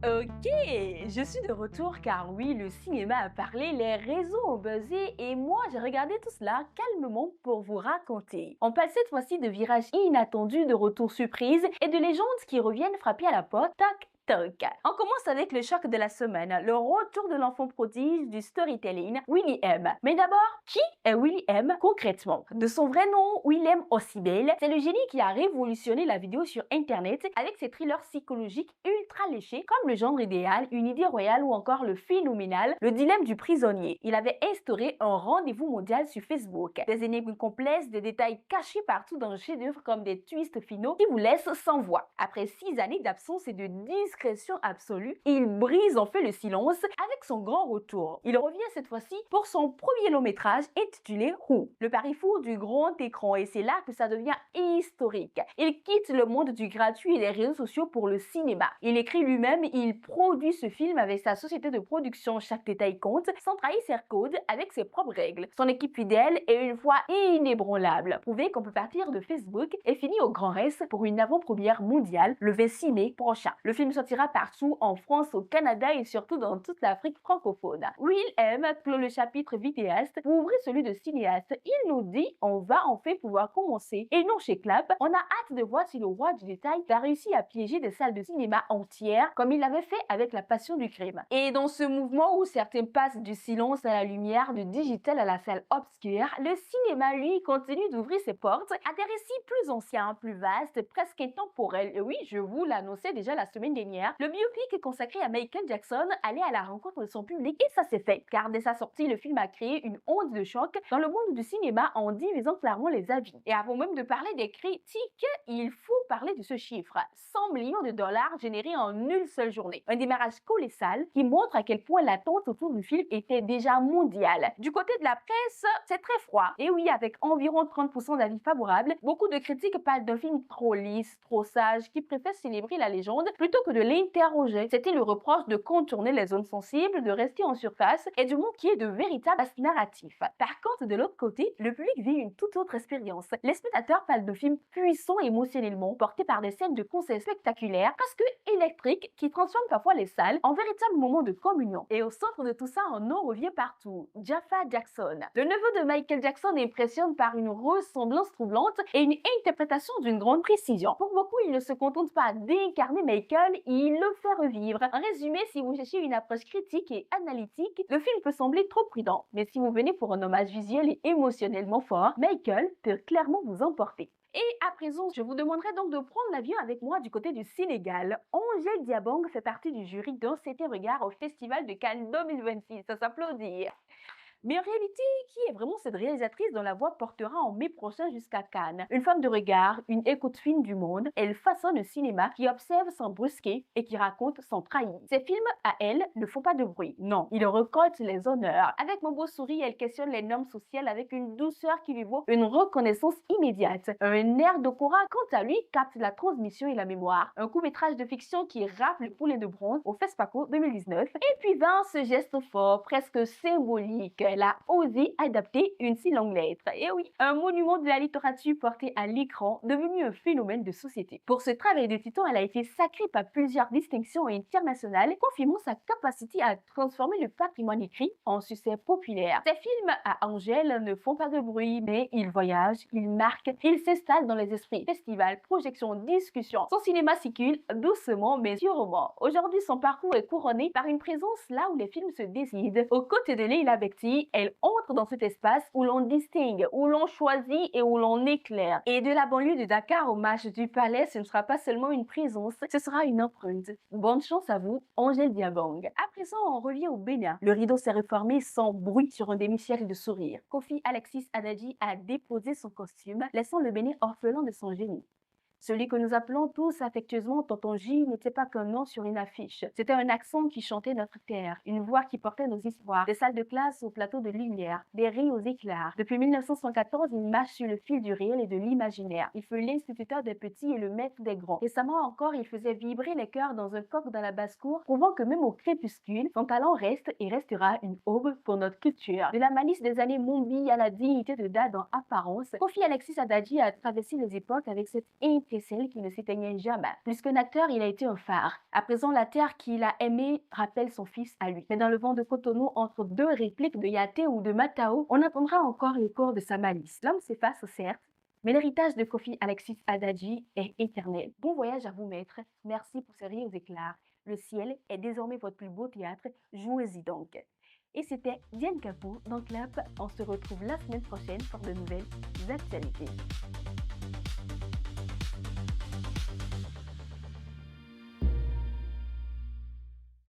Ok, je suis de retour car oui, le cinéma a parlé, les réseaux ont buzzé et moi j'ai regardé tout cela calmement pour vous raconter. On parle cette fois-ci de virages inattendus, de retours surprises et de légendes qui reviennent frapper à la porte. Tac, toc. On commence avec le choc de la semaine, le retour de l'enfant prodige du storytelling, Willy M. Mais d'abord, qui est Willy M concrètement? De son vrai nom, Willem Hossibel, c'est le génie qui a révolutionné la vidéo sur internet avec ses thrillers psychologiques ultra léchés comme Le genre idéal, Une idée royale ou encore Le phénoménal, Le dilemme du prisonnier. Il avait instauré un rendez-vous mondial sur Facebook. Des énigmes complexes, des détails cachés partout dans le chef-d'œuvre comme des twists finaux qui vous laissent sans voix. Après 6 années d'absence et de discrétion absolue, il brise en fait le silence avec son grand retour. Il revient cette fois-ci pour son premier long métrage intitulé Who, le pari fou du grand écran, et c'est là que ça devient historique. Il quitte le monde du gratuit et les réseaux sociaux pour le cinéma. Il écrit lui-même, il produit ce film avec sa société de production, chaque détail compte, sans trahir ses codes avec ses propres règles. Son équipe fidèle est une foi inébranlable. Prouvez qu'on peut partir de Facebook et finir au Grand Rex pour une avant-première mondiale le 26 mai prochain. Le film sortira partout en France, au Canada et surtout dans toute l'Afrique francophone. Will M clôt le chapitre vidéaste pour ouvrir celui de cinéaste. Il nous dit on va enfin pouvoir commencer. Et non chez Clap, on a hâte de voir si le roi du détail a réussi à piéger des salles de cinéma entières comme il l'avait fait avec La Passion du crime. Et dans ce mouvement où certains passent du silence à la lumière, du digital à la salle obscure, le cinéma lui continue d'ouvrir ses portes à des récits plus anciens, plus vastes, presque intemporels. Et oui, je vous l'annonçais déjà la semaine dernière, le biopic consacré à Michael Jackson allait à la rencontre de son public et ça s'est fait. Car dès sa sortie, le film a créé une onde de choc dans le monde du cinéma en divisant clairement les avis. Et avant même de parler des critiques, il faut parler de ce chiffre. 100 millions de dollars générés en une seule journée. Un démarrage colossal qui montre à quel point l'attente autour du film était déjà mondiale. Du côté de la presse, c'est très froid. Et oui, avec environ 30% d'avis favorables, beaucoup de critiques parlent d'un film trop lisse, trop sage, qui préfère célébrer la légende plutôt que de l'interroger. C'était le reproche de contourner les zones sensibles, de rester en surface et du manquer de véritables narratifs. Par contre, de l'autre côté, le public vit une toute autre expérience. Les spectateurs parlent de films puissants émotionnellement, portés par des scènes de concert spectaculaires, presque électriques, qui transforment parfois les salles en véritables moments de communion. Et au centre de tout ça, un nom revient partout, Jaffa Jackson. Le neveu de Michael Jackson impressionne par une ressemblance troublante et une interprétation d'une grande précision. Pour beaucoup, il ne se contente pas d'incarner Michael, il le fait revivre. En résumé, si vous cherchez une approche critique et analytique, le film peut sembler trop prudent. Mais si vous venez pour un hommage visuel et émotionnellement fort, Michael peut clairement vous emporter. Et à présent, je vous demanderai donc de prendre l'avion avec moi du côté du Sénégal. Angèle Diabong fait partie du jury d'un C'était Regard au Festival de Cannes 2026. Ça s'applaudit. Mais en réalité, qui est vraiment cette réalisatrice dont la voix portera en mai prochain jusqu'à Cannes? Une femme de regard, une écoute fine du monde, elle façonne un cinéma qui observe sans brusquer et qui raconte sans trahir. Ses films, à elle, ne font pas de bruit. Non, ils récoltent les honneurs. Avec mon beau sourire, elle questionne les normes sociales avec une douceur qui lui vaut une reconnaissance immédiate. Un air d'Okora, quant à lui, capte la transmission et la mémoire. Un court-métrage de fiction qui rafle le poulet de bronze au FESPACO 2019. Et puis vint ce geste fort, presque symbolique. Elle a osé adapter une si longue lettre. Et oui, un monument de la littérature porté à l'écran, devenu un phénomène de société. Pour ce travail de titan, elle a été sacrée par plusieurs distinctions internationales, confirmant sa capacité à transformer le patrimoine écrit en succès populaire. Ces films à Angèle ne font pas de bruit, mais ils voyagent, ils marquent, ils s'installent dans les esprits. Festivals, projections, discussions. Son cinéma circule doucement mais sûrement. Aujourd'hui, son parcours est couronné par une présence là où les films se décident. Aux côtés de Leila Bekti, elle entre dans cet espace où l'on distingue, où l'on choisit et où l'on éclaire. Et de la banlieue de Dakar au Marche du Palais, ce ne sera pas seulement une présence, ce sera une empreinte. Bonne chance à vous, Angèle Diabong. À présent, on revient au Bénin. Le rideau s'est reformé sans bruit sur un demi-siècle de sourire. Kofi Alexis Adadji a déposé son costume, laissant le Bénin orphelin de son génie. Celui que nous appelons tous affectueusement Tonton J n'était pas qu'un nom sur une affiche. C'était un accent qui chantait notre terre, une voix qui portait nos histoires, des salles de classe au plateau de lumière, des rires aux éclairs. Depuis 1974, il marche sur le fil du réel et de l'imaginaire. Il fut l'instituteur des petits et le maître des grands. Récemment encore, il faisait vibrer les cœurs dans un coq dans la basse-cour, prouvant que même au crépuscule, son talent reste et restera une aube pour notre culture. De la malice des années Mombi à la dignité de Dad en apparence, Kofi Alexis Adadji a traversé les époques avec cette étincelle qui ne s'éteignait jamais. Plus qu'un acteur, il a été un phare. À présent, la terre qu'il a aimée rappelle son fils à lui. Mais dans le vent de Cotonou, entre deux répliques de Yaté ou de Matao, on entendra encore le corps de sa malice. L'homme s'efface, certes, mais l'héritage de Kofi Alexis Adadji est éternel. Bon voyage à vous, maître. Merci pour ces rires éclairs. Le ciel est désormais votre plus beau théâtre. Jouez-y donc. Et c'était Diane Capot dans Clap. On se retrouve la semaine prochaine pour de nouvelles actualités.